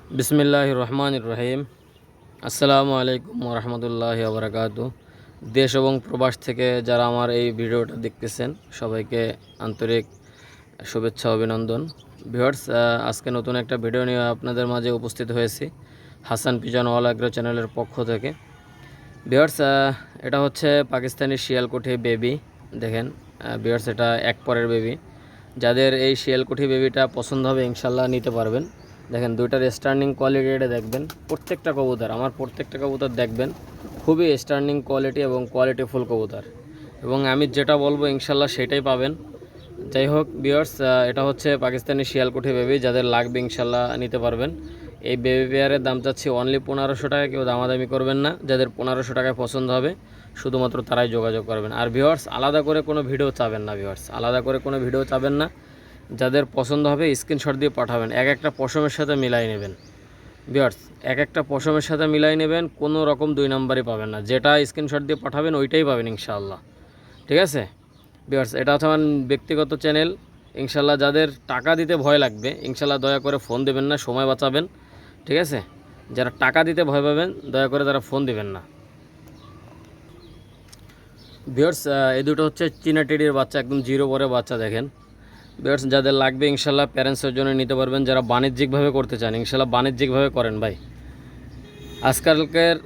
बिस्मिल्लाहिर रहमानिर रहीम। আসসালামু আলাইকুম ওয়া রাহমাতুল্লাহি ওয়া বারাকাতুহু। দেশ এবং প্রবাস থেকে যারা আমার এই ভিডিওটা দেখতেছেন সবাইকে আন্তরিক শুভেচ্ছা অভিনন্দন। ভিউয়ার্স, আজকে নতুন একটা ভিডিও নিয়ে আপনাদের মাঝে উপস্থিত হয়েছি হাসান পিজন অল এগ্রো চ্যানেলের পক্ষ থেকে। ভিউয়ার্স, এটা হচ্ছে পাকিস্তানি শিয়ালকুঠি বেবি। দেখেন ভিউয়ার্স, এটা এক পরের বেবি। যাদের এই শিয়ালকুঠি বেবিটা পছন্দ হবে ইনশাল্লাহ নিতে পারবেন। দেখেন দুইটার স্টার্নিং কোয়ালিটিটা দেখবেন। প্রত্যেকটা কবুতর প্রত্যেকটা কবুতর দেখবেন খুবই স্টার্নিং কোয়ালিটি এবং কোয়ালিটিফুল কবুতর, এবং আমি যেটা বলবো ইনশাল্লাহ সেটাই পাবেন। যাই হোক ভিউয়ার্স, এটা হচ্ছে পাকিস্তানি শিয়ালকুঠি বেবি। যাদের লাগবে ইনশাল্লাহ নিতে পারবেন। এই বেবি পেয়ারের দাম চাচ্ছি অনলি 1500 টাকা। কেউ দামাদামি করবেন না। যাদের 1500 টাকায় পছন্দ হবে শুধুমাত্র তারাই যোগাযোগ করবেন। আর ভিউয়ার্স, আলাদা করে কোনো ভিডিও চাবেন না। আলাদা করে কোনো ভিডিও চাবেন না। যাদের পছন্দ হবে স্ক্রিনশট দিয়ে পাঠাবেন। এক একটা পশমের সাথে মিলাই নেবেন ভিউয়ার্স, এক একটা পশমের সাথে মিলাই নেবেন। কোনো রকম দুই নাম্বারই পাবেন না। যেটা স্ক্রিনশট দিয়ে পাঠাবেন ওইটাই পাবেন ইনশাআল্লাহ। ঠিক আছে ভিউয়ার্স, এটা হচ্ছে আমার ব্যক্তিগত চ্যানেল। ইনশাআল্লাহ যাদের টাকা দিতে ভয় লাগবে ইনশাআল্লাহ দয়া করে ফোন দেবেন না, সময় বাঁচাবেন। ঠিক আছে, যারা টাকা দিতে ভয় পাবেন দয়া করে তারা ফোন দেবেন না। ভিউয়ার্স, এই দুটো হচ্ছে চীনা টেডির বাচ্চা, একদম জিরো পরে বাচ্চা। দেখেন ভিউয়ার্স, যাদের লাগবে ইনশাল্লাহ প্যারেন্টসের জন্য নিতে পারবেন। যারা বাণিজ্যিকভাবে করতে চান ইনশাল্লাহ বাণিজ্যিকভাবে করেন ভাই। আজকালকের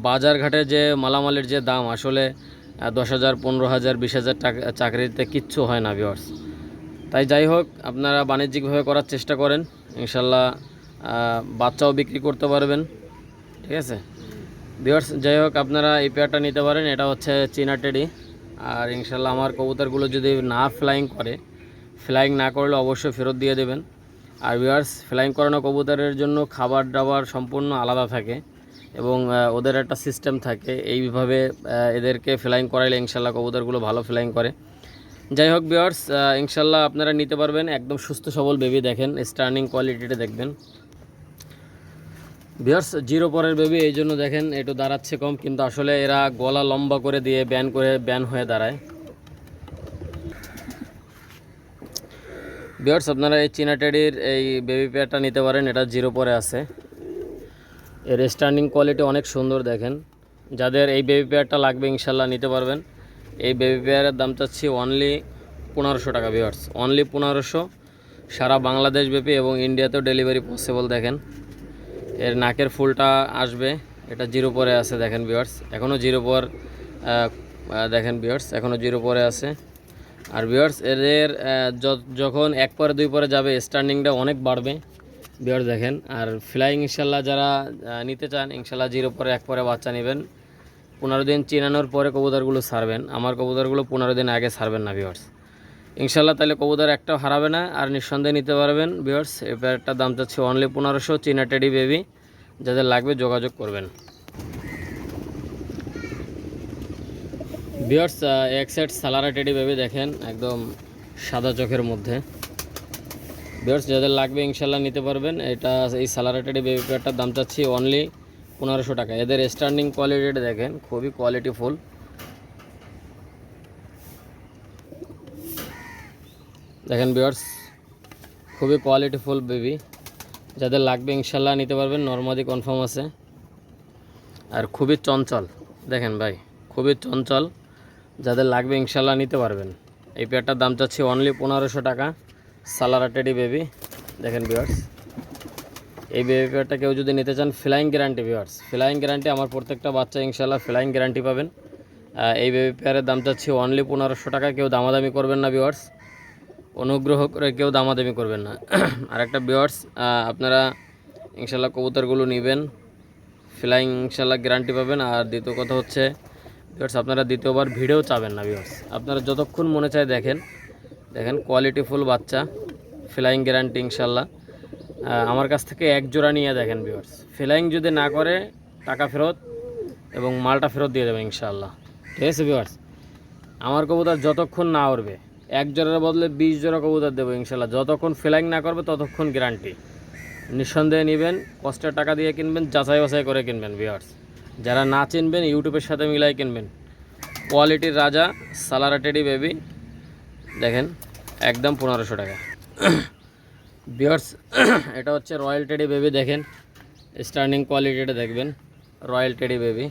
বাজার ঘাটে যে মালামালের যে দাম, আসলে 10,000, 15,000, 20,000 টাকা চাকরিতে কিচ্ছু হয় না ভিউয়ার্স। তাই যাই হোক, আপনারা বাণিজ্যিকভাবে করার চেষ্টা করেন ইনশাল্লাহ। বাচ্চাও বিক্রি করতে পারবেন। ঠিক আছে ভিউয়ার্স, যাই হোক আপনারা এই পেয়ারটা নিতে পারেন। এটা হচ্ছে চীনা টেডি। আর ইনশাল্লাহ আমার কবুতরগুলো যদি না ফ্লাইং না করলে অবশ্যই ফেরত দিয়ে দেবেন। আর ভিউয়ার্স, ফ্লাইং করানো কবুতরের জন্য খাবার দাবার সম্পূর্ণ আলাদা থাকে এবং ওদের একটা সিস্টেম থাকে। এইভাবে এদেরকে ফ্লাইং করাইলে ইনশাল্লাহ কবুতরগুলো ভালো ফ্লাইং করে। যাই হোক ভিউয়ার্স, ইনশাল্লাহ আপনারা নিতে পারবেন। একদম সুস্থ সবল বেবি। দেখেন স্টার্নিং কোয়ালিটিটা দেখবেন ভিউয়ার্স। জিরো পরের বেবি, এই জন্য দেখেন একটু দাঁড়াচ্ছে কম, কিন্তু আসলে এরা গলা লম্বা করে দিয়ে ব্যান হয়ে দাঁড়ায়। ভিউয়ার্স, আপনারা এই চীনা টেডির এই বেবি পেয়ারটা নিতে পারেন। এটা জিরো পরে আছে। এর স্টার্নিং কোয়ালিটি অনেক সুন্দর। দেখেন যাদের এই বেবি পেয়ারটা লাগবে ইনশাল্লাহ নিতে পারবেন। এই বেবি পেয়ারের দাম চাচ্ছি অনলি 1500 টাকা ভিউয়ার্স, অনলি 1500। সারা বাংলাদেশ ব্যাপী এবং ইন্ডিয়াতেও ডেলিভারি পসিবল। দেখেন এর নাকের ফুলটা আসবে। এটা জিরো পরে আছে। দেখেন ভিউয়ার্স, এখনও জিরো পর। দেখেন ভিউয়ার্স, এখনও জিরো পরে আছে। আর ভিউয়ার্স, এদের যখন এক পরে দুই পরে যাবে স্টার্নিংটা অনেক বাড়বে ভিউয়ার্স। দেখেন আর ফ্লাইং ইনশাল্লাহ যারা নিতে চান ইনশাল্লাহ জিরো পরে এক পরে বাচ্চা নেবেন। 15 দিন চিনানোর পরে কবুতরগুলো ছাড়বেন। আমার কবুতরগুলো 15 দিন আগে ছাড়বেন না ভিউয়ার্স ইনশাল্লাহ। তাহলে কবুতর একটাও হারাবে না আর নিঃসন্দেহে নিতে পারবেন ভিউয়ার্স। এই পেয়ারটার দাম চাচ্ছে অনলি 1500, চীনা টেডি বেবি। যাদের লাগবে যোগাযোগ করবেন ভিউয়ার্স। এক সেট সালারা টেডি বেবি। দেখেন একদম সাদা চোখের মধ্যে ভিউয়ার্স, যাদের লাগবে ইনশাল্লাহ নিতে পারবেন। এই সালারা টেডি বেবি পেয়ারটার দাম চাচ্ছি অনলি 1500 টাকা। এদের স্টার্নিং কোয়ালিটিটা দেখেন খুবই কোয়ালিটিফুল। দেখেন ভিউয়ার্স, খুবই কোয়ালিটিফুল বেবি। যাদের লাগবে ইনশাল্লাহ নিতে পারবেন। নরমাদি কনফার্ম আছে আর খুবই চঞ্চল। দেখেন ভাই খুবই চঞ্চল। যাদের লাগবে ইনশাল্লাহ নিতে পারবেন। এই পেয়ারটার দাম চাচ্ছি অনলি 1500 টাকা, সালারা টেডি বেবি। দেখেন ভিউয়ার্স, এই বেবি পেয়ারটা কেউ যদি নিতে চান flying guarantee viewers, flying guarantee. আমার প্রত্যেকটা বাচ্চা ইনশাল্লাহ ফ্লাইং গ্যারান্টি পাবেন। এই বেবি পেয়ারের দাম চাচ্ছি অনলি 1500 টাকা। কেউ দামাদামি করবেন না ভিউয়ার্স, অনুগ্রহ করে কেউ দামাদামি করবেন না। আর একটা ভিউয়ার্স, আপনারা ইনশাল্লাহ কবুতরগুলো নেবেন, ফ্লাইং ইনশাল্লাহ গ্যারান্টি পাবেন। আর দ্বিতীয় কথা হচ্ছে ভিউয়ার্স, আপনারা দ্বিতীয়বার ভিডিও চাবেন না ভিউয়ার্স। আপনারা যতক্ষণ মনে চায় দেখেন কোয়ালিটিফুল বাচ্চা, ফ্লাইং গ্যারান্টি ইনশাল্লাহ। আমার কাছ থেকে এক জোড়া নিয়ে দেখেন ভিউয়ার্স, ফ্লাইং যদি না করে টাকা ফেরত এবং মালটা ফেরত দিয়ে দেবেন ইনশাল্লাহ। ঠিক আছে ভিউয়ার্স, আমার কবুতর যতক্ষণ না উড়বে এক জোড়ার বদলে 20 জোড়া কবুতর দেবো ইনশাল্লাহ। যতক্ষণ ফ্লাইং না করবে ততক্ষণ গ্যারান্টি। নিঃসন্দেহে নেবেন, কষ্টের টাকা দিয়ে কিনবেন, যাচাই বাছাই করে কিনবেন ভিউয়ার্স। যারা না চিনবেন ইউটিউবের সাথে মিলাই কিনবেন। কোয়ালিটির রাজা সালারা টেডি বেবি। দেখেন একদম 1500 টাকা। ভিউয়ার্স এটা হচ্ছে রয়্যাল টেডি বেবি, দেখেন স্টার্নিং কোয়ালিটিটা দেখবেন, রয়্যাল টেডি বেবি।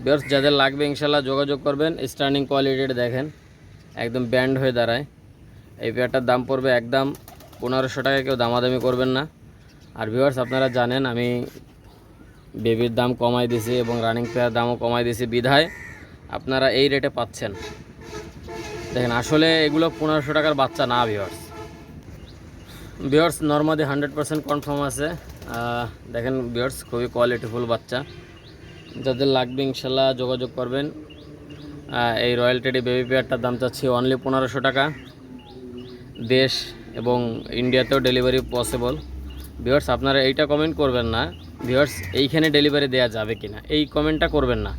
ভিউয়ার্স যাদের লাগবে ইনশাল্লাহ যোগাযোগ করবেন। স্টার্নিং কোয়ালিটিটা দেখেন একদম ব্যান্ড হয়ে দাঁড়ায়। এই পেয়ারটার দাম পড়বে একদম 1500 টাকা, কেউ দামাদামি করবেন না। আর ভিউয়ার্স আপনারা জানেন আমি বেবির দাম কমাই দিছি এবং রানিং পেয়ার দামও কমাই দিছি, বিধায় আপনারা এই রেটে পাচ্ছেন। দেখেন আসলে এগুলো 1500 টাকার বাচ্চা না ভিউয়ার্স। ভিউয়ার্স নর্মাদি 100% কনফার্ম আছে। দেখেন ভিউয়ার্স খুবই কোয়ালিটিফুল বাচ্চা, যাদের লাগবে ইনশাল্লাহ যোগাযোগ করবেন। এই রয়্যাল টেডি বেবি পেয়ারটার দাম চাচ্ছি অনলি 1500 টাকা। দেশ এবং ইন্ডিয়াতেও ডেলিভারি পসিবল। ভিউয়ার্স আপনারা এইটা কমেন্ট করবেন না ভিউয়ার্স এইখানে ডেলিভারি দেওয়া যাবে কিনা, এই কমেন্টটা করবেন না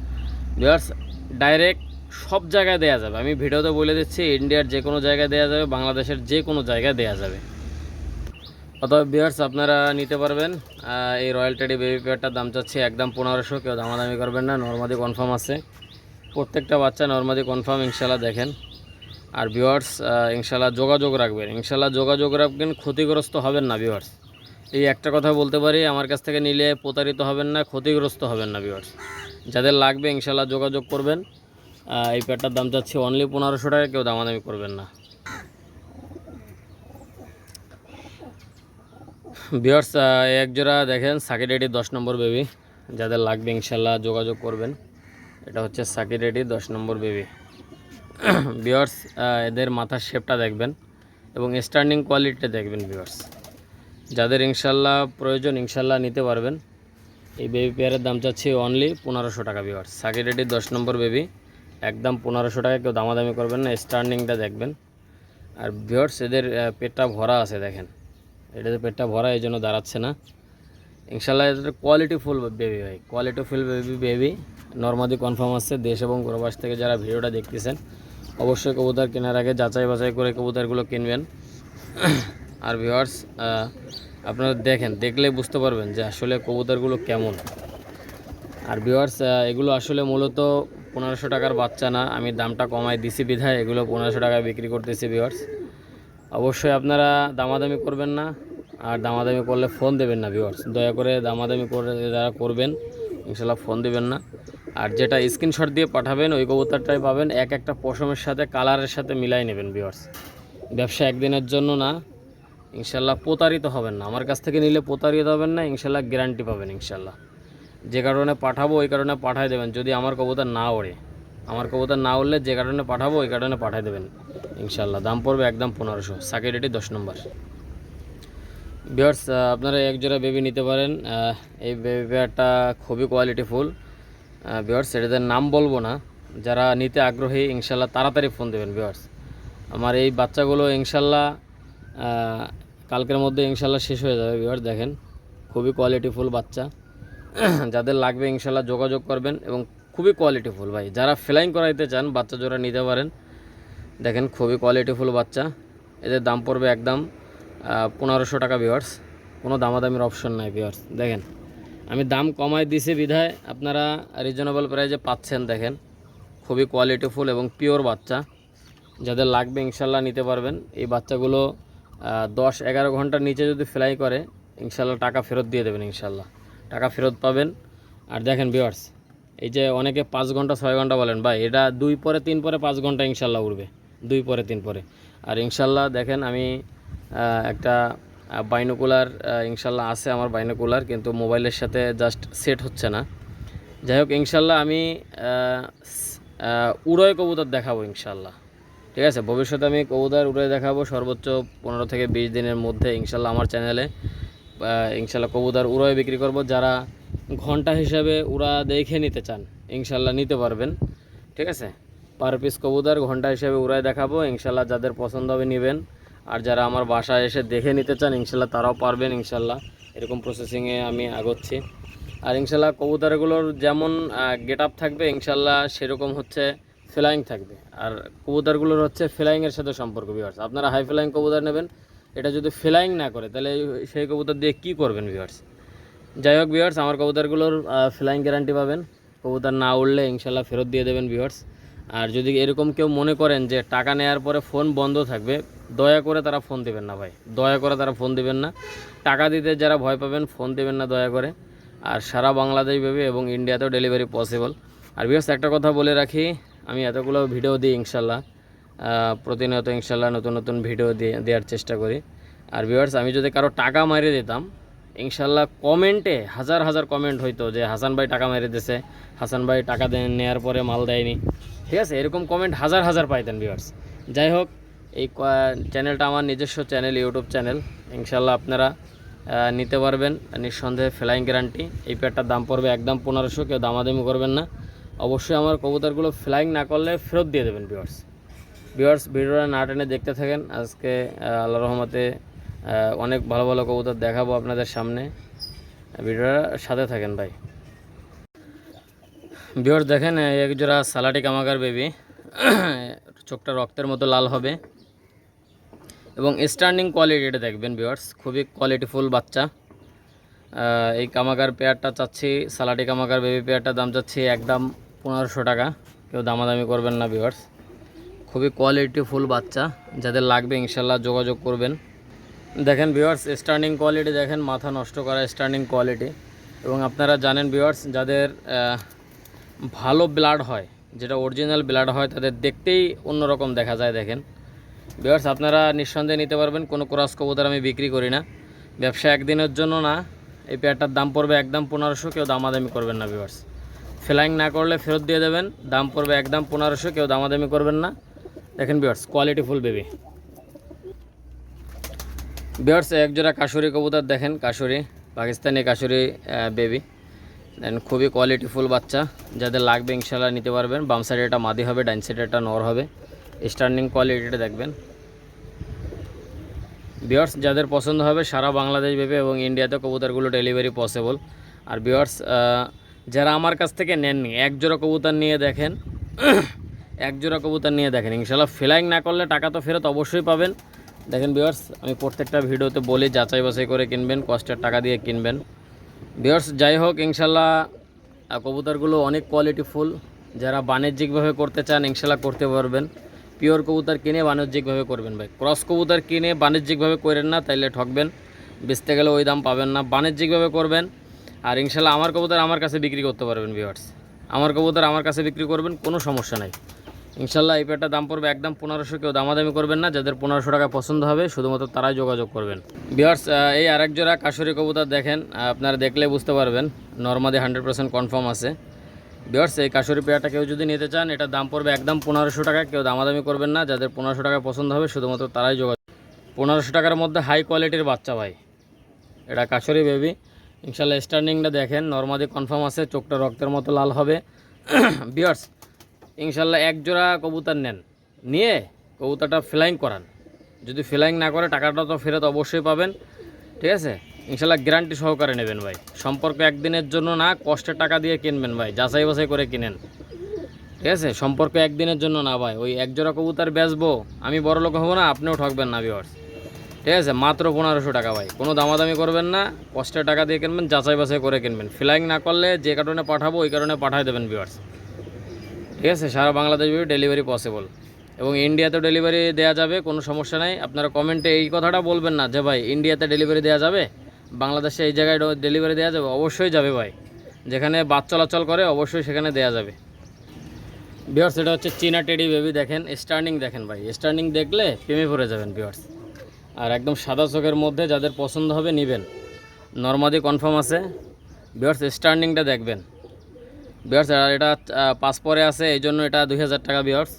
ভিউয়ার্স। ডাইরেক্ট সব জায়গায় দেওয়া যাবে, আমি ভিডিওতে বলে দিচ্ছি ইন্ডিয়ার যে কোনো জায়গায় দেওয়া যাবে, বাংলাদেশের যে কোনো জায়গায় দেওয়া যাবে। অতএব ভিউয়ার্স আপনারা নিতে পারবেন। এই রয়্যাল টেডি বেবি পেয়ারটার দাম চাচ্ছি একদম 1500, কেউ দামাদামি করবেন না। নর্মাদি কনফার্ম আছে, প্রত্যেকটা বাচ্চা নর্মাদি কনফার্ম ইনশাল্লাহ দেখেন। আর ভিউয়ার্স ইনশাল্লাহ যোগাযোগ রাখবেন, ইনশাল্লাহ যোগাযোগ রাখবেন, ক্ষতিগ্রস্ত হবেন না ভিউয়ার্স। এই একটা কথা বলতে পারি, আমার কাছ থেকে নিলে প্রতারিত হবেন না, ক্ষতিগ্রস্ত হবেন না ভিউয়ার্স। যাদের লাগবে ইনশাল্লাহ যোগাযোগ করবেন। এই পেয়ারটার দাম চাচ্ছি অনলি 1500 টাকা, কেউ দামাদামি করবেন না। ভিউয়ার্স এক জোড়া দেখেন সাকির রেডি 10 নম্বর বেবি, যাদের লাগবে ইনশাল্লাহ যোগাযোগ করবেন। এটা হচ্ছে সাকির রেডি 10 নম্বর বেবি। ভিউয়ার্স এদের মাথার শেপটা দেখবেন এবং স্ট্যান্ডিং কোয়ালিটিটা দেখবেন ভিউয়ার্স। যাদের ইনশাল্লাহ প্রয়োজন ইনশাল্লাহ নিতে পারবেন। এই বেবি পেয়ারের দাম চাচ্ছি অনলি 1500 টাকা ভিউয়ার্স। সাকির রেডি 10 নম্বর বেবি একদম 1500 টাকা, কেউ দামাদামি করবেন না। স্ট্যান্ডিংটা দেখবেন। আর ভিউয়ার্স এদের পেটটা ভরা আছে, দেখেন এটাতে পেটটা ভরা, এই জন্য দাঁড়াচ্ছে না। ইনশাল্লাহ এদের কোয়ালিটিফুল বেবি ভাই, কোয়ালিটিফুল বেবি নর্মাদি কনফার্ম আছে। দেশ এবং প্রবাস থেকে যারা ভিডিওটা দেখতেছেন অবশ্যই কবুতর কেনার আগে যাচাই বাছাই করে কবুতরগুলো কিনবেন। আর ভিউয়ার্স আপনারা দেখেন, দেখলেই বুঝতে পারবেন যে আসলে কবুতরগুলো কেমন। আর ভিউয়ার্স এগুলো আসলে মূলত 1500 টাকার বাচ্চা না, আমি দামটা কমাই দিছি বিধায় এগুলো 1500 টাকায় বিক্রি করতেছি ভিউয়ার্স। অবশ্যই আপনারা দামাদামি করবেন না, আর দামাদামি করলে ফোন দেবেন না ভিউয়ার্স। দয়া করে দামাদামি করে যারা করবেন ইনশাল্লাহ ফোন দেবেন না। আর যেটা স্ক্রিনশট দিয়ে পাঠাবেন ওই কবুতরটাই পাবেন, এক একটা পশমের সাথে কালারের সাথে মিলাই নেবেন ভিউয়ার্স। ব্যবসা একদিনের জন্য না, ইনশাল্লাহ প্রতারিত হবেন না। আমার কাছ থেকে নিলে প্রতারিত হবেন না, ইনশাল্লাহ গ্যারান্টি পাবেন ইনশাল্লাহ। যে কারণে পাঠাবো ওই কারণে পাঠাই দেবেন। যদি আমার কবুতর না ওড়ে, আমার কবুতর না উঠলে যে কারণে পাঠাবো ওই কারণে পাঠাই দেবেন ইনশাল্লাহ। দাম পড়বে একদম 1500, সাকির রেডি 10 নম্বর। ভিউয়ার্স আপনারা এক জোড়া বেবি নিতে পারেন। এই বেবি পেয়ারটা খুবই কোয়ালিটিফুল ভিউয়ার্স। এটাদের নাম বলবো না, যারা নিতে আগ্রহী ইনশাল্লাহ তাড়াতাড়ি ফোন দেবেন ভিউয়ার্স। আমার এই বাচ্চাগুলো ইনশাল্লাহ কালকের মধ্যে ইনশাল্লাহ শেষ হয়ে যাবে ভিউয়ার্স। দেখেন খুবই কোয়ালিটিফুল বাচ্চা, যাদের লাগবে ইনশাল্লাহ যোগাযোগ করবেন। এবং খুবই কোয়ালিটিফুল ভাই, যারা ফ্লাইং করাইতে চান বাচ্চা জোড়া নিতে পারেন। দেখেন খুবই কোয়ালিটিফুল বাচ্চা, এদের দাম পড়বে একদম 1500 টাকা ভিউয়ার্স। কোনো দামাদামির অপশন নাই ভিউয়ার্স। দেখেন আমি দাম কমাই দিছি বিধায় আপনারা রিজনেবল প্রাইসে পাচ্ছেন। দেখেন খুবই কোয়ালিটিফুল এবং পিওর বাচ্চা, যাদের লাগবে ইনশাল্লাহ নিতে পারবেন। এই বাচ্চাগুলো 10-11 ঘন্টার নিচে যদি ফ্লাই করে ইনশাল্লাহ টাকা ফেরত দিয়ে দেবেন, ইনশাল্লাহ টাকা ফেরত পাবেন। আর দেখেন ভিউয়ার্স এই যে অনেকে 5 ঘন্টা 6 ঘন্টা বলেন ভাই, এটা 2 পরে 3 পরে 5 ঘন্টা ইনশাল্লাহ উঠবে, 2 পরে 3 পরে। আর ইনশাল্লাহ দেখেন আমি একটা বাইনোকুলার ইনশাল্লাহ আছে আমার বাইনোকুলার, কিন্তু মোবাইলের সাথে জাস্ট সেট হচ্ছে না। যাই হোক ইনশাল্লাহ আমি উড়য় কবুতর দেখাবো ইনশাল্লাহ, ঠিক আছে। ভবিষ্যতে আমি কবুতর উড়ে দেখাবো সর্বোচ্চ 15 থেকে 20 দিনের মধ্যে ইনশাল্লাহ আমার চ্যানেলে। ইনশাল্লাহ কবুতর উড়ায় বিক্রি করব। যারা ঘন্টা হিসাবে উড়া দেখে নিতে চান ইনশাল্লাহ নিতে পারবেন, ঠিক আছে। পার পিস কবুতর ঘন্টা হিসাবে উড়ায় দেখাবো ইনশাল্লাহ, যাদের পছন্দ হবে নেবেন। আর যারা আমার বাসায় এসে দেখে নিতে চান ইনশাল্লাহ তারাও পারবেন ইনশাল্লাহ। এরকম প্রসেসিংয়ে আমি আগাচ্ছি। আর ইনশাল্লাহ কবুতরগুলোর যেমন গেট আপ থাকবে ইনশাল্লাহ সেরকম হচ্ছে ফ্লাইং থাকবে। আর কবুতরগুলোর হচ্ছে ফ্লাইংয়ের সাথে সম্পর্ক ভিউয়ার্স। আপনারা হাই ফ্লাইং কবুতর নেবেন, এটা যদি ফ্লাইং না করে তাহলে সেই কবুতর দিয়ে কী করবেন ভিউয়ার্স। যাই হোক ভিউয়ার্স আমার কবুতরগুলোর ফ্লাইং গ্যারান্টি পাবেন, কবুতর না উড়লে ইনশাল্লাহ ফেরত দিয়ে দেবেন ভিউয়ার্স। আর যদি এরকম কেউ মনে করেন যে টাকা নেওয়ার পরে ফোন বন্ধ থাকবে, দয়া করে তারা ফোন দেবেন না ভাই, দয়া করে তারা ফোন দেবেন না। টাকা দিতে যারা ভয় পাবেন ফোন দেবেন না দয়া করে। আর সারা বাংলাদেশ ভেবে এবং ইন্ডিয়াতেও ডেলিভারি পসিবল। আর ভিউয়ার্স একটা কথা বলে রাখি, আমি এতগুলো ভিডিও দিই ইনশাল্লাহ, প্রতিনিয়ত ইনশাল্লাহ নতুন নতুন ভিডিও দেওয়ার চেষ্টা করি। আর ভিউয়ার্স আমি যদি কারো টাকা মারিয়ে দিতাম, ইনশাল্লাহ কমেন্টে হাজার হাজার কমেন্ট হইতো যে হাসান ভাই টাকা মেরে দিয়েছে, হাসান ভাই টাকা নেওয়ার পরে মাল দেয়নি, ঠিক আছে, এরকম কমেন্ট হাজার হাজার পাইতেন ভিউয়ার্স। যাই হোক, এই চ্যানেলটা আমার নিজস্ব চ্যানেল, ইউটিউব চ্যানেল, ইনশাল্লাহ আপনারা নিতে পারবেন নিঃসন্দেহে, ফ্লাইং গ্যারান্টি। এই প্যাডটার দাম পড়বে একদম 1500, কেউ দামাদামি করবেন না। অবশ্যই আমার কবুতরগুলো ফ্লাইং না করলে ফেরত দিয়ে দেবেন ভিউয়ার্স। ভিডিওটা না টেনে দেখতে থাকেন। আজকে আল্লাহ রহমতে অনেক ভালো ভালো কবুতর দেখাবো আপনাদের সামনে, ভিডিওটা সাথে থাকেন ভাই। ভিউয়ার্স দেখেন, এক জোড়া সালাটি কামাগার বেবি, চোখটা রক্তের মতো লাল হবে এবং স্ট্যান্ডিং কোয়ালিটিটা দেখবেন ভিউয়ার্স, খুবই কোয়ালিটিফুল বাচ্চা। এই কামাগার পেয়ারটা চাচ্ছি, সালাটি কামাগার বেবি পেয়ারটার দাম চাচ্ছি একদম 1500 টাকা, কেউ দামাদামি করবেন না ভিউয়ার্স। খুবই কোয়ালিটিফুল বাচ্চা, যাদের লাগবে ইনশাল্লাহ যোগাযোগ করবেন। দেখেন ভিউয়ার্স, স্ট্যান্ডিং কোয়ালিটি দেখেন, মাথা নষ্ট করা স্ট্যান্ডিং কোয়ালিটি। এবং আপনারা জানেন ভিউয়ার্স, যাদের ভালো ব্লাড হয়, যেটা অরিজিনাল ব্লাড হয়, তাদের দেখতেই অন্যরকম দেখা যায়। দেখেন ভিউয়ার্স, আপনারা নিঃসন্দেহে নিতে পারবেন। কোনো ক্রস কবুতর আমি বিক্রি করি না, ব্যবসা একদিনের জন্য না। এই পেয়ারটার দাম পড়বে একদম 1500, কেউ দামাদামি করবেন না ভিউয়ার্স। ফ্লাইং না করলে ফেরত দিয়ে দেবেন, দাম পড়বে একদম 1500, কেউ দামাদামি করবেন না। দেখেন ভিউয়ার্স, কোয়ালিটিফুল বেবি। ভিউয়ার্স একজোড়া কাশুরি কবুতর দেখেন, কাশুরি, পাকিস্তানি কাশুরি বেবি, দেন খুবই কোয়ালিটিফুল বাচ্চা। যাদের লাগবে ইনশাল্লাহ নিতে পারবেন। বাম সাইডে এটা মাদি হবে, ডাইন সাইডে এটা নর হবে। স্ট্যান্ডিং কোয়ালিটিটা দেখবেন ভিউয়ার্স, যাদের পছন্দ হবে সারা বাংলাদেশ ভেবে এবং ইন্ডিয়াতে কবুতরগুলো ডেলিভারি পসিবল। আর ভিউয়ার্স যারা আমার কাছ থেকে নেননি, এক জোড়া কবুতর নিয়ে দেখেন, এক জোড়া কবুতর নিয়ে দেখেন, ইনশাল্লাহ ফ্লাইং না করলে টাকা তো ফেরত অবশ্যই পাবেন। দেখেন ভিউয়ার্স, আমি প্রত্যেকটা ভিডিওতে বলি যাচাই বাছাই করে কিনবেন, কষ্টের টাকা দিয়ে কিনবেন ভিউয়ার্স। যাই হোক, ইনশাল্লাহ কবুতরগুলো অনেক কোয়ালিটিফুল। যারা বাণিজ্যিকভাবে করতে চান ইনশাল্লাহ করতে পারবেন। পিওর কবুতর কিনে বাণিজ্যিকভাবে করবেন ভাই, ক্রস কবুতর কিনে বাণিজ্যিকভাবে করেন না, তাইলে ঠকবেন, বেচতে গেলে ওই দাম পাবেন না। বাণিজ্যিকভাবে করবেন, আর ইনশাল্লাহ আমার কবুতর আমার কাছে বিক্রি করতে পারবেন ভিউয়ার্স। আমার কবুতর আমার কাছে বিক্রি করবেন, কোনো সমস্যা নাই ইনশাল্লাহ। এই পেয়ারটার দাম পড়বে একদম 1500, কেউ দামাদামি করবেন না। যাদের 1500 টাকা পছন্দ হবে শুধুমাত্র তারাই যোগাযোগ করবেন ভিউয়ার্স। এই আরেক জোড়া কাশুরি কবুতর দেখেন, আপনারা দেখলে বুঝতে পারবেন, নর্মাদি 100% কনফার্ম আছে ভিউয়ার্স। এই কাশুরি পেয়ারটা কেউ যদি নিতে চান, এটার দাম পড়বে একদম 1500 টাকা, কেউ দামাদামি করবেন না। যাদের 1500 টাকা পছন্দ হবে শুধুমাত্র তারাই যোগাযোগ। 1500 টাকার মধ্যে হাই কোয়ালিটির বাচ্চা ভাই, এটা কাশুরি বেবি। ইনশাল্লাহ স্ট্যান্ডিংটা দেখেন, নর্মাদি কনফার্ম আছে, চোখটা রক্তের মতো লাল হবে ভিউয়ার্স। ইনশাল্লাহ এক জোড়া কবুতর নেন, নিয়ে কবুতরটা ফ্লাইং করান। যদি ফ্লাইং না করে টাকাটা তো ফেরত অবশ্যই পাবেন, ঠিক আছে। ইনশাল্লাহ গ্যারান্টি সহকারে নেবেন ভাই। সম্পর্ক একদিনের জন্য না, কষ্টের টাকা দিয়ে কিনবেন ভাই, যাচাই বাছাই করে কিনেন, ঠিক আছে। সম্পর্ক একদিনের জন্য না ভাই, ওই এক জোড়া কবুতর বেচবো, আমি বড় লোক হবো না, আপনিও ঠকবেন না ভিউয়ার্স, ঠিক আছে। মাত্র 1500 টাকা ভাই, কোনো দামাদামি করবেন না, কষ্টের টাকা দিয়ে কিনবেন, যাচাই বাছাই করে কিনবেন। ফ্লাইং না করলে যে কারণে পাঠাবো ওই কারণে পাঠাই দেবেন ভিউয়ার্স, ঠিক আছে। সারা বাংলাদেশ ডেলিভারি পসিবল এবং ইন্ডিয়াতেও ডেলিভারি দেওয়া যাবে, কোনো সমস্যা নাই। আপনারা কমেন্টে এই কথাটা বলবেন না যে ভাই ইন্ডিয়াতে ডেলিভারি দেওয়া যাবে, বাংলাদেশে এই জায়গায় ডেলিভারি দেওয়া যাবে। অবশ্যই যাবে ভাই, যেখানে বাস চলাচল করে অবশ্যই সেখানে দেওয়া যাবে ভিউয়ার্স। এটা হচ্ছে চীনা টেডি বেবি, দেখেন স্ট্যান্ডিং দেখেন ভাই, স্ট্যান্ডিং দেখলে প্রেমে পড়ে যাবেন ভিউয়ার্স। আর একদম সাদা চোখের মধ্যে, যাদের পছন্দ হবে নেবেন, নর্মাদি কনফার্ম আছে ভিউয়ার্স। স্ট্যান্ডিংটা দেখবেন ভিউয়ার্স। আর এটা 5 পরে আছে, এই জন্য এটা 2000 টাকা ভিউয়ার্স।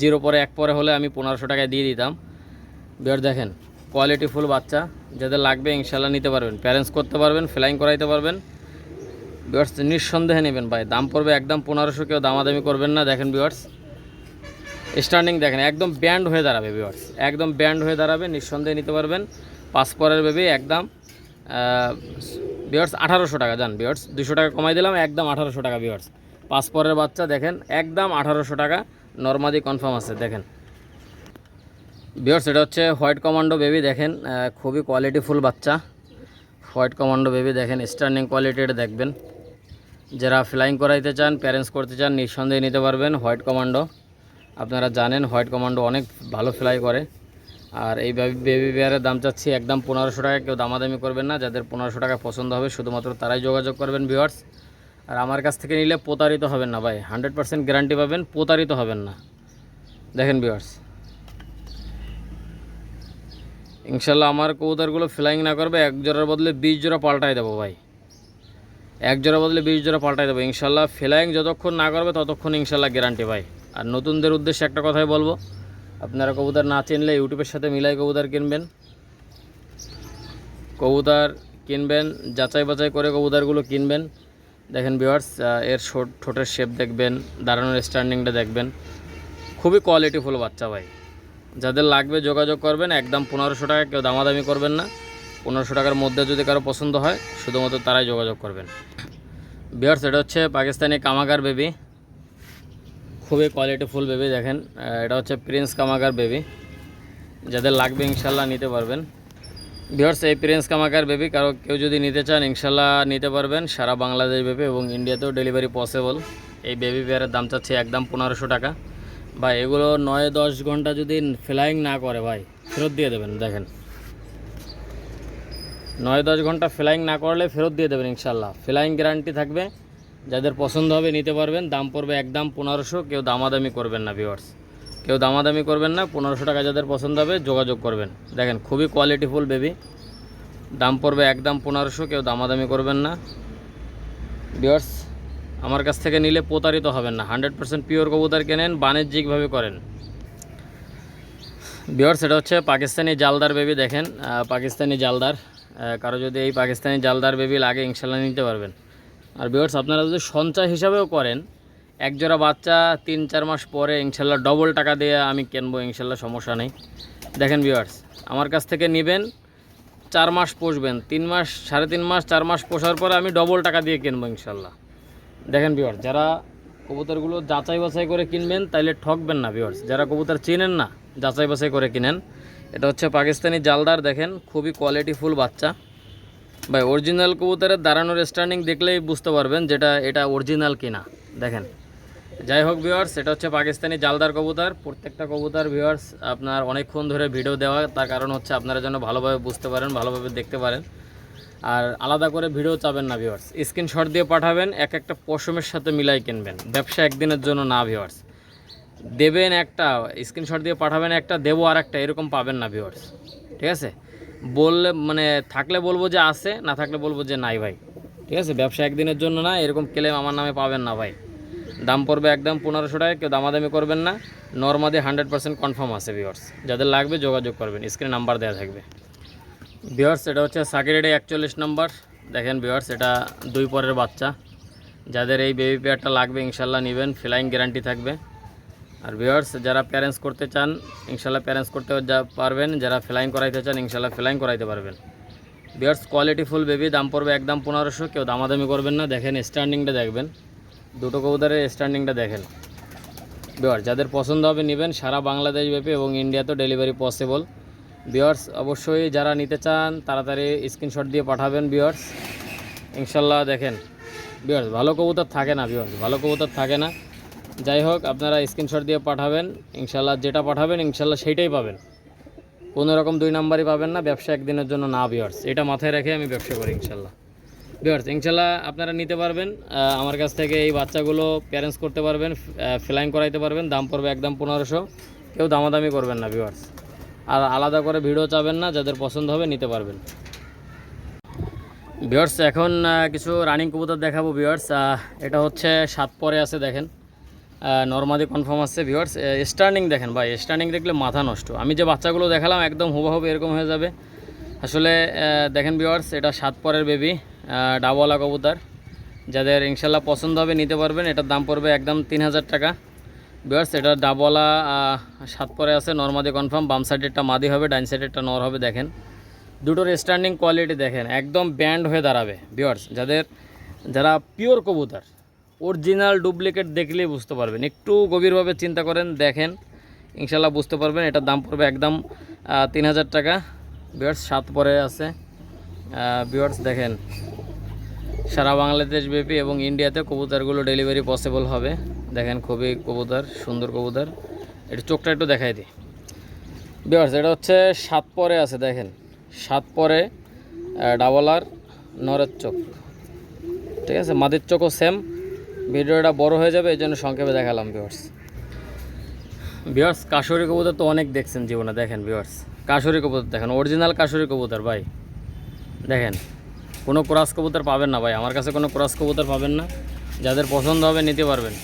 0 পরে 1 পরে হলে আমি 1500 টাকায় দিয়ে দিতাম ভিউয়ার্স। দেখেন কোয়ালিটিফুল বাচ্চা, যাদের লাগবে ইনশাল্লাহ নিতে পারবেন, প্যারেন্টস করতে পারবেন, ফ্লাইং করাইতে পারবেন ভিউয়ার্স। নিঃসন্দেহে নেবেন ভাই, দাম পড়বে একদম 1500, কেউ দামাদামি করবেন না। দেখেন ভিউয়ার্স, স্ট্যান্ডিং দেখেন, একদম ব্যান্ড হয়ে দাঁড়াবে ভিউয়ার্স, একদম ব্যান্ড হয়ে দাঁড়াবে, নিঃসন্দেহে নিতে পারবেন। 5 পরের বেবি একদম ভিউয়ার্স 1800 টাকা, যান ভিউয়ার্স 200 টাকা কমাই দিলাম, একদম 1800 টাকা ভিউয়ার্স। 5 পরের বাচ্চা দেখেন, একদম 1800 টাকা, নর্মাদি কনফার্ম আছে। দেখেন ভিউয়ার্স, এটা হচ্ছে হোয়াইট কমান্ডো বেবি, দেখেন খুবই কোয়ালিটিফুল বাচ্চা, হোয়াইট কমান্ডো বেবি দেখেন। স্ট্যান্ডিং কোয়ালিটি এটা দেখবেন, যারা ফ্লাইং করাইতে চান, প্যারেন্টস করতে চান, নিঃসন্দেহে নিতে পারবেন। হোয়াইট কমান্ডো, আপনারা জানেন হোয়াইট কমান্ডো অনেক ভালো ফ্লাই করে। আর এই বেবি পেয়ারের দাম চাচ্ছি একদম 1500 টাকা। কেউ দামাদামি করবেন না, যাদের 1500 টাকা পছন্দ হবে শুধুমাত্র তারাই যোগাযোগ করবেন ভিউয়ার্স। আর আমার কাছ থেকে নিলে প্রতারিত হবেন না ভাই, 100% গ্যারান্টি পাবেন, প্রতারিত হবেন না। দেখেন ভিউয়ার্স, ইনশাল্লাহ আমার কবুতরগুলো ফ্লাইং না করবে, এক জোড়ার বদলে 20 জোড়া পাল্টাই দেবো ভাই, এক জোড়া বদলে 20 জোড়া পাল্টাই দেবো ইনশাল্লাহ। ফ্লাইং যতক্ষণ না করবে ততক্ষণ ইনশাল্লাহ গ্যারান্টি ভাই। আর নতুনদের উদ্দেশ্যে একটা কথাই বলবো, আপনারা কবুতর না চিনলে ইউটিউবের সাথে মিলাই কবুতর কিনবেন, কবুতর কিনবেন যাচাই বাছাই করে কবুতরগুলো কিনবেন। দেখেন ভিউয়ার্স, এর ঠোঁটের শেপ দেখবেন, দাঁড়ানোর স্ট্যান্ডিংটা দেখবেন, খুবই কোয়ালিটিফুল বাচ্চা ভাই। যাদের লাগবে যোগাযোগ করবেন, একদম 1500 টাকা, কেউ দামাদামি করবেন না। 1500 টাকার মধ্যে যদি কারো পছন্দ হয় শুধুমাত্র তারাই যোগাযোগ করবেন। ভিউয়ার্স, এটা হচ্ছে পাকিস্তানি কামাগার বেবি, খুবই কোয়ালিটিফুল বেবি। দেখেন এটা হচ্ছে প্রিন্স কামাগার বেবি, যাদের লাগবে ইনশাল্লাহ নিতে পারবেন। ভিউয়ার্স, এই প্রিন্স কামাগার বেবি কেউ যদি নিতে চান ইনশাল্লাহ নিতে পারবেন। সারা বাংলাদেশ বেবি এবং ইন্ডিয়াতেও ডেলিভারি পসিবল। এই বেবি পেয়ারের দাম চাচ্ছে একদম 1500 টাকা ভাই। এগুলো 9-10 ঘন্টা যদি ফ্লাইং না করে ভাই ফেরত দিয়ে দেবেন। দেখেন 9-10 ঘন্টা ফ্লাইং না করলে ফেরত দিয়ে দেবেন ইনশাল্লাহ, ফ্লাইং গ্যারান্টি থাকবে। যাদের পছন্দ হবে নিতে পারবেন, দাম পড়বে একদম 1500, কেউ দামাদামি করবেন না ভিউয়ার্স, কেউ দামাদামি করবেন না। 1500 টাকা যাদের পছন্দ হবে যোগাযোগ করবেন। দেখেন খুবই কোয়ালিটিফুল বেবি, দাম পড়বে একদম 1500, কেউ দামাদামি করবেন না ভিউয়ার্স। আমার কাছ থেকে নিলে প্রতারিত হবেন না, 100% পিওর কবুতর কেনেন, বাণিজ্যিকভাবে করেন ভিউয়ার্স। এটা হচ্ছে পাকিস্তানি জালদার বেবি। দেখেন পাকিস্তানি জালদার, কারো যদি এই পাকিস্তানি জালদার বেবি লাগে ইনশাল্লাহ নিতে পারবেন। আর ভিউয়ার্স, আপনারা যদি সঞ্চয় হিসাবেও করেন, এক জোড়া বাচ্চা 3-4 মাস পরে ইনশাল্লাহ ডবল টাকা দিয়ে আমি কিনবো ইনশাল্লাহ, সমস্যা নেই। দেখেন ভিউয়ার্স, আমার কাছ থেকে নেবেন, 4 মাস পোষবেন, 3 মাস, 3.5 মাস, 4 মাস পোষার পরে আমি ডবল টাকা দিয়ে কিনবো ইনশাল্লাহ। দেখেন ভিউয়ার্স, যারা কবুতরগুলো যাচাই বাছাই করে কিনবেন তাইলে ঠকবেন না ভিউয়ার্স। যারা কবুতর চেনেন না যাচাই বাছাই করে কিনেন। এটা হচ্ছে পাকিস্তানি জালদার, দেখেন খুবই কোয়ালিটিফুল বাচ্চা ভাই। অরিজিনাল কবুতরের দাঁড়ানোর স্ট্যান্ডিং দেখলেই বুঝতে পারবেন যেটা এটা অরিজিনাল কিনা। দেখেন, যাই হোক ভিউয়ার্স, এটা হচ্ছে পাকিস্তানি জালদার কবুতর। প্রত্যেকটা কবুতর ভিউয়ার্স আপনার অনেকক্ষণ ধরে ভিডিও দেওয়া, তার কারণ হচ্ছে আপনারা যেন ভালোভাবে বুঝতে পারেন, ভালোভাবে দেখতে পারেন। আর আলাদা করে ভিডিও চাবেন না ভিউয়ার্স, স্ক্রিনশট দিয়ে পাঠাবেন, এক একটা পশমের সাথে মিলাই কিনবেন। ব্যবসা একদিনের জন্য না ভিউয়ার্স, দেবেন একটা, স্ক্রিনশট দিয়ে পাঠাবেন একটা, দেবো আর একটা, এরকম পাবেন না ভিউয়ার্স। ঠিক আছে, বললে মানে থাকলে বলবো যে আছে, না থাকলে বলবো যে নাই ভাই। ঠিক আছে, ব্যবসা একদিনের জন্য না, এরকম ক্লেম আমার নামে পাবেন না ভাই। দাম পড়বে একদম 1500 টাকা, কেউ দামাদামি করবেন না। নর্মাদি 100% কনফার্ম আছে ভিউয়ার্স, যাদের লাগবে যোগাযোগ করবেন, স্ক্রিনে নাম্বার দেওয়া থাকবে ভিউয়ার্স। এটা হচ্ছে সাকিরেডে 41 নম্বর। দেখেন ভিউয়ার্স, এটা 2 পরের বাচ্চা। যাদের এই বেবি পেয়ারটা লাগবে ইনশাল্লাহ নেবেন, ফ্লাইং গ্যারান্টি থাকবে। আর ভিউয়ার্স, যারা প্যারেন্টস করতে চান ইনশাল্লাহ প্যারেন্টস করতে পারবেন, যারা ফ্লাইং করাইতে চান ইনশাল্লাহ ফ্লাইং করাইতে পারবেন ভিউয়ার্স। কোয়ালিটিফুল বেবি, দাম পড়বে একদম 1500, কেউ দামাদামি করবেন না। দেখেন স্ট্যান্ডিংটা দেখবেন, দুটো কবুতরের স্ট্যান্ডিংটা দেখেন ভিউয়ার্স। যাদের পছন্দ হবে নেবেন, সারা বাংলাদেশ ব্যাপী এবং ইন্ডিয়াতেও ডেলিভারি পসিবল ভিউয়ার্স। অবশ্যই যারা নিতে চান তাড়াতাড়ি স্ক্রিনশট দিয়ে পাঠাবেন ভিউয়ার্স ইনশাল্লাহ। দেখেন ভিউয়ার্স, ভালো কবুতর থাকে না ভিউয়ার্স, ভালো কবুতর থাকে না। যাই হোক, আপনারা স্ক্রিনশট দিয়ে পাঠাবেন ইনশাল্লাহ, যেটা পাঠাবেন ইনশাল্লাহ সেইটাই পাবেন, কোনো রকম 2 নাম্বারই পাবেন না। ব্যবসা একদিনের জন্য না ভিউয়ার্স, এটা মাথায় রেখে আমি ব্যবসা করি ইনশাল্লাহ ভিউয়ার্স। ইনশাল্লাহ আপনারা নিতে পারবেন আমার কাছ থেকে, এই বাচ্চাগুলো প্যারেন্টস করতে পারবেন, ফ্লাইং করাইতে পারবেন। দাম পড়বে একদম 1500, কেউ দামাদামি করবেন না ভিউয়ার্স। আর আলাদা করে ভিডিও চাবেন না, যাদের পছন্দ হবে নিতে পারবেন ভিউয়ার্স। এখন কিছু রানিং কবুতর দেখাবো ভিউয়ার্স। এটা হচ্ছে 7 পরে আছে, দেখেন নর্মাদি কনফার্ম আছে ভিউয়ার্স। স্টার্নিং দেখেন ভাই, স্টার্নিং দেখলে মাথা নষ্ট। আমি যে বাচ্চাগুলো দেখালাম একদম হুবহু এরকম হয়ে যাবে আসলে। দেখেন ভিউয়ার্স, এটা 7 পরের বেবি, ডাবওয়ালা কবুতর। যাদের ইনশাল্লাহ পছন্দ হবে নিতে পারবেন। এটার দাম পড়বে একদম 3000 টাকা ভিউয়ার্স। এটা ডাবওয়ালা 7 পরে আছে, নর্মাদি কনফার্ম। বাম সাইডেরটা মাদি হবে, ডাইন সাইডেরটা নর হবে। দেখেন দুটোর স্ট্যান্ডিং কোয়ালিটি দেখেন, একদম ব্যান্ড হয়ে দাঁড়াবে ভিউয়ার্স। যারা পিওর কবুতর, অরিজিনাল ডুপ্লিকেট দেখলেই বুঝতে পারবেন। একটু গভীরভাবে চিন্তা করেন, দেখেন ইনশাল্লাহ বুঝতে পারবেন। এটার দাম পড়বে একদম 3000 টাকা ভিউয়ার্স। 7 পরে আছে ভিউয়ার্স। দেখেন সারা বাংলাদেশ ব্যাপী এবং ইন্ডিয়াতে কবুতরগুলো ডেলিভারি পসিবল হবে। দেখেন খুবই কবুতর, সুন্দর কবুতর। এটা চোখটা একটু দেখাই দিই ভিউয়ার্স। এটা হচ্ছে 7 পরে আছে, দেখেন 7 পরে ডাবল আর নরের চোখ, ঠিক আছে। মাদির চোখও সেম। ভিডিওটা বড় হয়ে যাবে এই জন্য সংক্ষেপে দেখালাম ভিউয়ার্স। কাশরি কবুতর তো অনেক দেখছেন জীবনে, দেখেন ভিউয়ার্স কাশরি কবুতর দেখেন, অরিজিনাল কাশরি কবুতর ভাই। দেখেন কোনো ক্রস কবুতর পাবেন না ভাই, আমার কাছে কোনো ক্রস কবুতর পাবেন না। যাদের পছন্দ হবে নিতে পারবেন।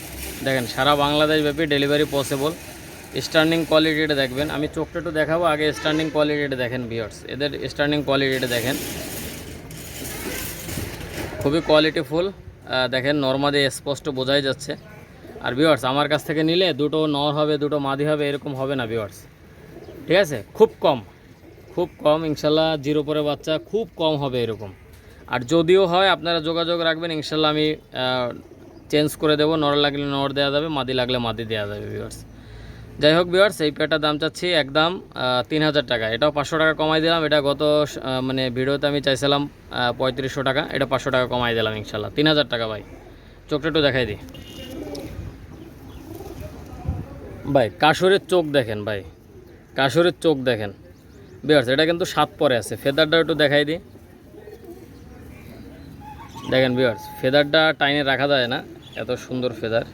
দেখেন সারা বাংলাদেশ ব্যাপী ডেলিভারি পসিবল। স্ট্যান্ডিং কোয়ালিটিটা দেখবেন, আমি চোখটা একটু দেখাবো, আগে স্ট্যান্ডিং কোয়ালিটিটা দেখেন ভিউয়ার্স। এদের স্ট্যান্ডিং কোয়ালিটিটা দেখেন, খুবই কোয়ালিটিফুল। দেখেন নরমাদি স্পষ্ট বোঝাই যাচ্ছে। আর ভিউয়ার্স আমার কাছ থেকে নিলে দুটো নর হবে, দুটো মাদি হবে, এরকম হবে না ভিউয়ার্স, ঠিক আছে। খুব কম ইনশাল্লাহ, 0 পরে বাচ্চা খুব কম হবে এরকম। আর যদিও হয় আপনারা যোগাযোগ রাখবেন, ইনশাল্লাহ আমি চেঞ্জ করে দেবো। নর লাগলে নর দেওয়া যাবে, মাদি লাগলে মাদি দেওয়া যাবে ভিউয়ার্স। যাই হোক ভিউয়ার্স, এই পেয়ারটার দাম চাচ্ছি একদম 3000 টাকা। এটাও 500 টাকা কমাই দিলাম। এটা গত মানে ভিডিওতে আমি চাইছিলাম 3500 টাকা, এটা 500 টাকা কমাই দিলাম ইনশাল্লাহ 3000 টাকা ভাই। চোখটা একটু দেখাই দিই ভাই। কাশরের চোখ দেখেন ভাই, কাশরের চোখ দেখেন ভিউয়ার্স। এটা কিন্তু 7 পরে আছে। ফেদারটা একটু দেখাই দিই, দেখেন ভিউয়ার্স। ফেদারটা টাইনে রাখা যায় না, এত সুন্দর ফেদার,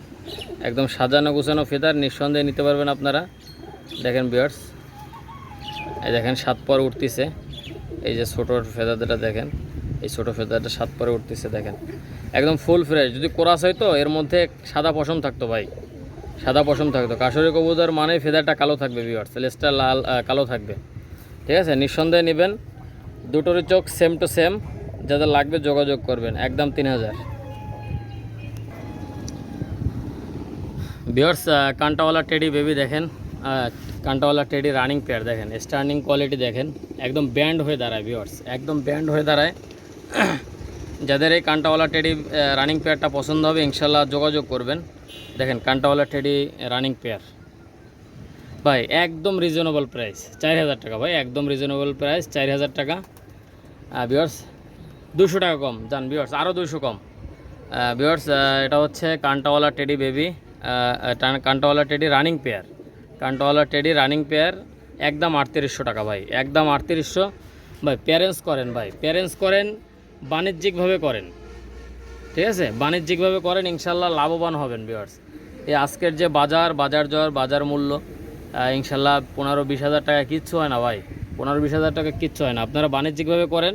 একদম সাজানো গোছানো ফেদার, নিঃসন্দেহে নিতে পারবেন আপনারা। দেখেন ভিউয়ার্স, এই দেখেন 7 পরে উঠতেছে। এই যে ছোটো ফেদারটা দেখেন, এই ছোটো ফেদারটা 7 পরে উঠতেছে, দেখেন একদম ফুল ফ্রেশ। যদি কোরাস হয়তো এর মধ্যে সাদা পশম থাকতো ভাই, সাদা পশম থাকতো। কাশরি কবুতর মানে ফেদারটা কালো থাকবে ভিউয়ার্স, লেজটা লাল কালো থাকবে, ঠিক আছে। নিঃসন্দেহে নেবেন, দুটোরই চোখ সেম টু সেম। যাদের লাগবে যোগাযোগ করবেন, একদম 3000 ভিউয়ার্স। কান্টাওয়ালা টেডি বেবি দেখেন, কান্টাওয়ালা টেডি রানিং পেয়ার দেখেন, স্ট্যান্ডিং কোয়ালিটি দেখেন, একদম ব্যান্ড হয়ে দাঁড়ায় ভিউয়ার্স, একদম ব্যান্ড হয়ে দাঁড়ায়। যাদের এই কান্টাওয়ালা টেডি রানিং পেয়ারটা পছন্দ হবে ইনশাল্লাহ যোগাযোগ করবেন। দেখেন কান্টাওয়ালা টেডি রানিং পেয়ার ভাই, একদম রিজনেবল প্রাইস 4000 টাকা ভাই, একদম রিজনেবল প্রাইস 4000 টাকা ভিউয়ার্স। 200 টাকা কম যান ভিউয়ার্স, আরও 200 কম ভিউয়ার্স। এটা হচ্ছে কান্টাওয়ালা টেডি বেবি, কান্টাওয়ালা টেডি রানিং পেয়ার, কান্টাওয়ালা টেডি রানিং পেয়ার, একদম 3800 টাকা ভাই, একদম 3800 ভাই। প্যারেন্টস করেন ভাই, প্যারেন্টস করেন, বাণিজ্যিকভাবে করেন, ঠিক আছে, বাণিজ্যিকভাবে করেন, ইনশাল্লাহ লাভবান হবেন ভিউয়ার্স। এই আজকের যে বাজার দর বাজার মূল্য ইনশাল্লাহ 15-20 হাজার টাকা কিচ্ছু হয় না ভাই, 15-20 হাজার টাকা কিচ্ছু হয় না। আপনারা বাণিজ্যিকভাবে করেন,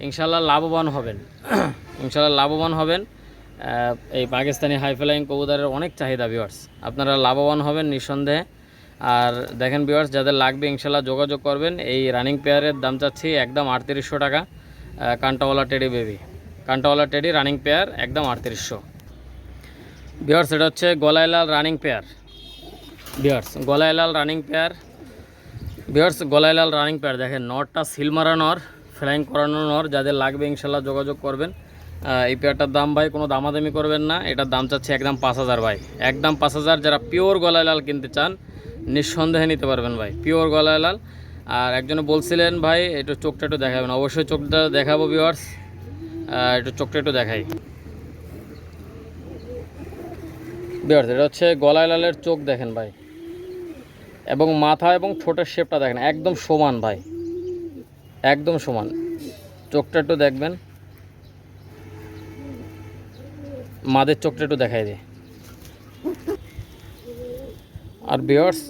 ইনশাল্লাহ লাভবান হবেন, ইনশাল্লাহ লাভবান হবেন। এই পাকিস্তানি হাই ফ্লাইং কবুতরের অনেক চাহিদা ভিউয়ার্স, আপনারা লাভবান হবেন নিঃসন্দেহে। আর দেখেন ভিউয়ার্স, যাদের লাগবে ইনশাল্লাহ যোগাযোগ করবেন। এই রানিং পেয়ারের দাম চাচ্ছি একদম 3800 টাকা। কান্টাওয়ালা টেডি বেবি, কান্টাওয়ালা টেডি রানিং পেয়ার, একদম 3800 ভিউয়ার্স। এটা হচ্ছে গলায় লাল রানিং পেয়ার ভিউয়ার্স, গলায় লাল রানিং পেয়ার ভিউয়ার্স, গলায় লাল রানিং পেয়ার দেখেন। নরটা সিলমারা নর, ফ্লাইং করানো নর। যাদের লাগবে ইনশাল্লাহ যোগাযোগ করবেন। এই পেয়ারটার দাম ভাই কোনো দামাদামি করবেন না, এটার দাম চাচ্ছে একদম 5000 ভাই, একদম 5000। যারা পিওর গলায় লাল কিনতে চান নিঃসন্দেহে নিতে পারবেন ভাই, পিওর গলায় লাল। আর একজনে বলছিলেন ভাই একটু চোখটা একটু দেখাবেন, অবশ্যই চোখটা দেখাবো ভিউয়ার্স। একটু চোখটা একটু দেখাই ভিউয়ার্স। এটা হচ্ছে গলায় লালের চোখ দেখেন ভাই, এবং মাথা এবং ঠোঁটের শেপটা দেখেন, একদম সমান ভাই, একদম সমান। চোখটা একটু দেখবেন, মাদের চোখটা একটু দেখাই দিই। আর ভিউয়ার্স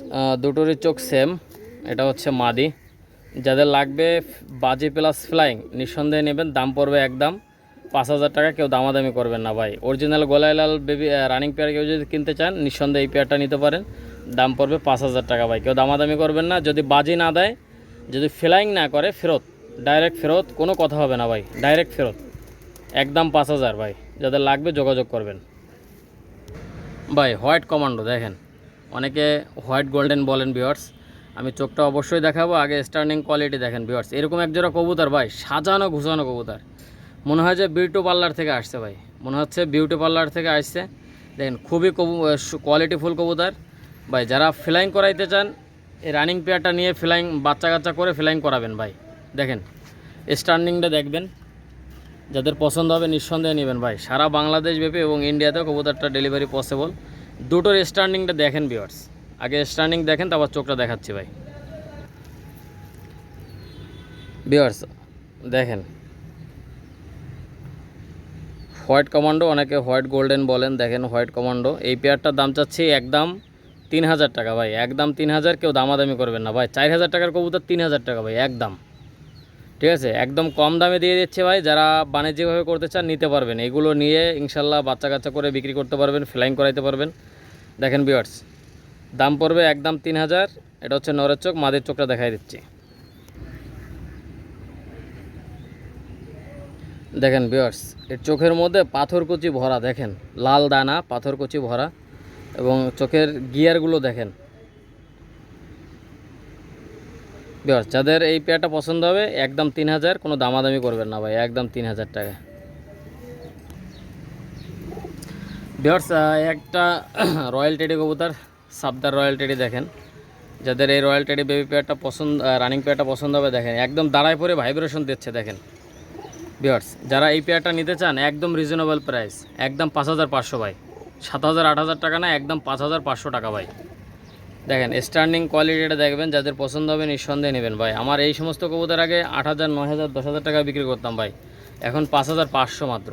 দুটোরই চোখ সেম। এটা হচ্ছে মাদি। যাদের লাগবে বাজি প্লাস ফ্লাইং নিঃসন্দেহে নেবেন, দাম পড়বে একদম 5000 টাকা। কেউ দামাদামি করবেন না ভাই। অরিজিনাল গলায় লাল বেবি রানিং পেয়ার কেউ যদি কিনতে চান নিঃসন্দেহে এই পেয়ারটা নিতে পারেন, দাম পড়বে 5000 টাকা ভাই। কেউ দামাদামি করবেন না। যদি বাজি না দেয়, যদি ফ্লাইং না করে, ফেরত, ডাইরেক্ট ফেরত, কোনো কথা হবে না ভাই, ডাইরেক্ট ফেরত, একদম 5000 ভাই। যাদের লাগবে যোগাযোগ করবেন ভাই। হোয়াইট কমান্ডো দেখেন, অনেকে হোয়াইট গোল্ডেন বলেন ভিউয়ার্স, আমি চোখটা অবশ্যই দেখাবো। আগে স্ট্যান্ডিং কোয়ালিটি দেখেন ভিউয়ার্স, এরকম একজোড়া কবুতর ভাই, সাজানো ঘুষানো কবুতর, মনে হয় যে বিউটি পার্লার থেকে আসছে ভাই, মনে হচ্ছে বিউটি পার্লার থেকে আসছে। দেখেন খুবই কোয়ালিটিফুল কবুতর ভাই। যারা ফ্লাইং করাইতে চান এই রানিং পেয়ারটা নিয়ে ফ্লাইং বাচ্চা কাচ্চা করে ফ্লাইং করাবেন ভাই। দেখেন স্ট্যান্ডিংটা দেখবেন, যাদের পছন্দ হবে নিঃসন্দেহে নেবেন ভাই। সারা বাংলাদেশ ব্যাপী এবং ইন্ডিয়াতেও কবুতরটা ডেলিভারি পসিবল। দুটোর স্ট্যান্ডিংটা দেখেন ভিউয়ার্স, আগে স্ট্যান্ডিং দেখেন, তারপর চোখটা দেখাচ্ছি ভাই। ভিউয়ার্স দেখেন, হোয়াইট কমান্ডো, অনেকে হোয়াইট গোল্ডেন বলেন। দেখেন হোয়াইট কমান্ডো, এই পেয়ারটার দাম চাচ্ছি একদম 3000 টাকা ভাই, একদম 3000। কেউ দামাদামি করবেন না ভাই, 4000 টাকার কবুতর 3000 টাকা ভাই একদম, ঠিক আছে? একদম কম দামে দিয়ে দিচ্ছে ভাই। যারা বাণিজ্যিকভাবে করতে চান নিতে পারবেন, এগুলো নিয়ে ইনশাল্লাহ বাচ্চা কাচ্চা করে বিক্রি করতে পারবেন, ফ্লাইং করাইতে পারবেন। দেখেন ভিউয়ার্স, দাম পড়বে একদম 3000। এটা হচ্ছে নরের চোখ, মাদের চোখটা দেখাই দিচ্ছি। দেখেন ভিউয়ার্স, এর চোখের মধ্যে পাথরকুচি ভরা, দেখেন লাল দানা পাথরকুচি ভরা, এবং চোখের গিয়ারগুলো দেখেন। ভিউয়ার্স যাদের এই পেয়ারটা পছন্দ হবে একদম 3000, কোনো দামাদামি করবেন না ভাই, একদম 3000 টাকা। ভিউয়ার্স একটা রয়্যাল টেডি কবুতর, সাবদার রয়্যাল টেডি দেখেন। যাদের এই রয়্যাল টেডি বেবি পেয়ারটা পছন্দ, রানিং পেয়ারটা পছন্দ হবে, দেখেন একদম দাঁড়ায় পরে ভাইব্রেশন দিচ্ছে দেখেন। ভিউয়ার্স যারা এই পেয়ারটা নিতে চান একদম রিজনেবল প্রাইস, একদম 5500 ভাই, 7000 8000 টাকা না, একদম 5500 টাকা ভাই। দেখেন স্ট্যান্ডিং কোয়ালিটিটা দেখবেন, যাদের পছন্দ হবে নিঃসন্দেহে নেবেন ভাই। আমার এই সমস্ত কবুতর আগে 8000 9000 10000 টাকা বিক্রি করতাম ভাই, এখন 5500 মাত্র,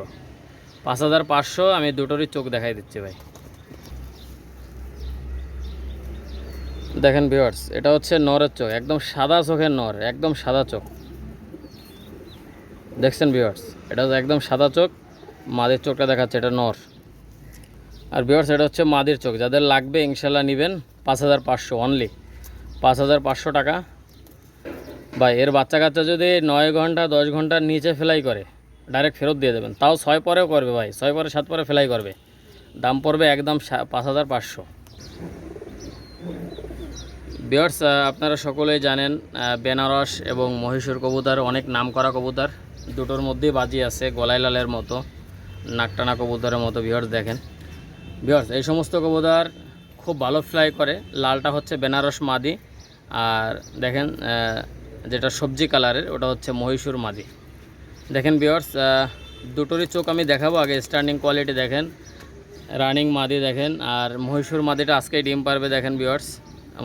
5500। আমি দুটোরই চোখ দেখাই দিচ্ছি ভাই। দেখেন ভিউয়ার্স, এটা হচ্ছে নরের চোখ, একদম সাদা চোখের নর, একদম সাদা চোখ দেখছেন ভিউয়ার্স, এটা একদম সাদা চোখ। মাদের চোখটা দেখাচ্ছে, এটা নর। আর ভিউয়ার্স এটা হচ্ছে মাদের চোখ, যাদের লাগবে ইনশাল্লাহ নেবেন, 5500 অনলি, 5500 টাকা ভাই। এর বাচ্চা কাচ্চা যদি 9 ঘন্টা 10 ঘন্টার নিচে ফ্লাই করে ডাইরেক্ট ফেরত দিয়ে দেবেন, তাও 6 পরেও করবে ভাই, 6 পরে 7 পরে ফ্লাই করবে, দাম পড়বে একদম 5500। ভিউয়ার্স আপনারা সকলেই জানেন বেনারস এবং মহীশূর কবুতর অনেক নাম করা কবুতর, দুটোর মধ্যেই বাজি আছে, গলায় লালের মতো, নাকটানা কবুতরের মতো। ভিউয়ার্স দেখেন, ভিউয়ার্স এই সমস্ত কবুতর খুব ভালো ফ্লাই করে। লালটা হচ্ছে বেনারস মাদি, আর দেখেন যেটা সবজি কালারের ওটা হচ্ছে মহীশূর মাদি। দেখেন ভিউয়ার্স দুটোরই চোখ আমি দেখাবো, আগে স্ট্যান্ডিং কোয়ালিটি দেখেন, রানিং মাদি দেখেন। আর মহীশূর মাদিটা আজকেই ডিম পারবে, দেখেন ভিউয়ার্স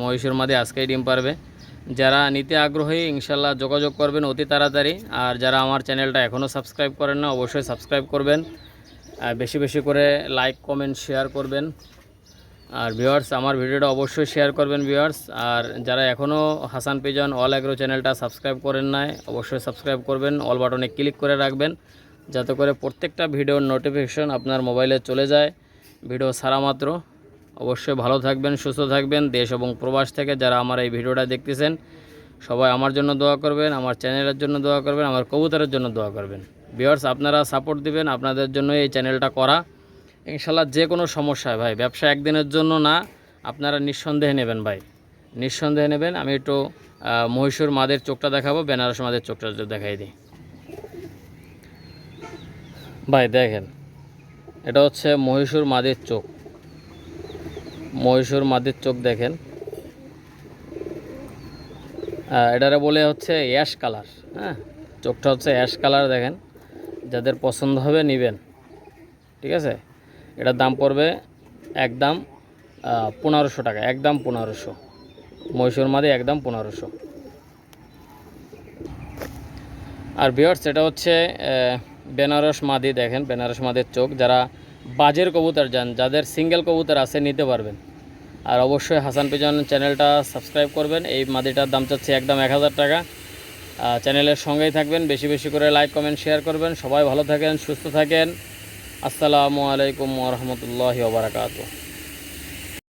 মহীশূর মাদি আজকেই ডিম পারবে। যারা নিতে আগ্রহী ইনশাল্লাহ যোগাযোগ করবেন অতি তাড়াতাড়ি। আর যারা আমার চ্যানেলটা এখনও সাবস্ক্রাইব করেন না অবশ্যই সাবস্ক্রাইব করবেন, বেশি বেশি করে লাইক কমেন্ট শেয়ার করবেন। আর ভিউয়ার্স আমার ভিডিওটা অবশ্যই শেয়ার করবেন ভিউয়ার্স। আর যারা এখনও হাসান পিজন অল অ্যাগ্রো চ্যানেলটা সাবস্ক্রাইব করেন নাই অবশ্যই সাবস্ক্রাইব করবেন, অল বাটনে ক্লিক করে রাখবেন, যাতে করে প্রত্যেকটা ভিডিওর নোটিফিকেশন আপনার মোবাইলে চলে যায় ভিডিও ছাড়া মাত্র। অবশ্যই ভালো থাকবেন, সুস্থ থাকবেন। দেশ এবং প্রবাস থেকে যারা আমার এই ভিডিওটা দেখতেছেন সবাই আমার জন্য দোয়া করবেন, আমার চ্যানেলের জন্য দোয়া করবেন, আমার কবুতরের জন্য দোয়া করবেন। ভিউয়ার্স আপনারা সাপোর্ট দিবেন, আপনাদের জন্য এই চ্যানেলটা করা। ইনশাল্লাহ যে কোনো সমস্যায় ভাই, ব্যবসা একদিনের জন্য না, আপনারা নিঃসন্দেহে নেবেন ভাই, নিঃসন্দেহে নেবেন। আমি একটু মহীশূর মাদের চোখটা দেখাবো, বেনারস মাদের চোখটা দেখাই দিই ভাই। দেখেন এটা হচ্ছে মহীশূর মাদের চোখ, মহীশূর মাদের চোখ দেখেন। এটারে বলে হচ্ছে অ্যাশ কালার, হ্যাঁ চোখটা হচ্ছে অ্যাশ কালার। দেখেন যাদের পছন্দ হবে নেবেন, ঠিক আছে? এটার দাম পড়বে একদম 1500 টাকা, একদম 1500। মহীশূর মাদি একদম 1500। আর ভিউয়ার্স এটা হচ্ছে বেনারস মাদি, দেখেন বেনারস মাদের চোখ। যারা বাজের কবুতর যান, যাদের সিঙ্গেল কবুতর আছে নিতে পারবেন। আর অবশ্যই হাসান পিজন চ্যানেলটা সাবস্ক্রাইব করবেন। এই মাদিটার দাম চাচ্ছে একদম 1000 টাকা। চ্যানেলের সঙ্গেই থাকবেন, বেশি বেশি করে লাইক কমেন্ট শেয়ার করবেন। সবাই ভালো থাকেন, সুস্থ থাকেন। আসসালামু আলাইকুম ওয়া রাহমাতুল্লাহি ওয়া বারাকাতুহু।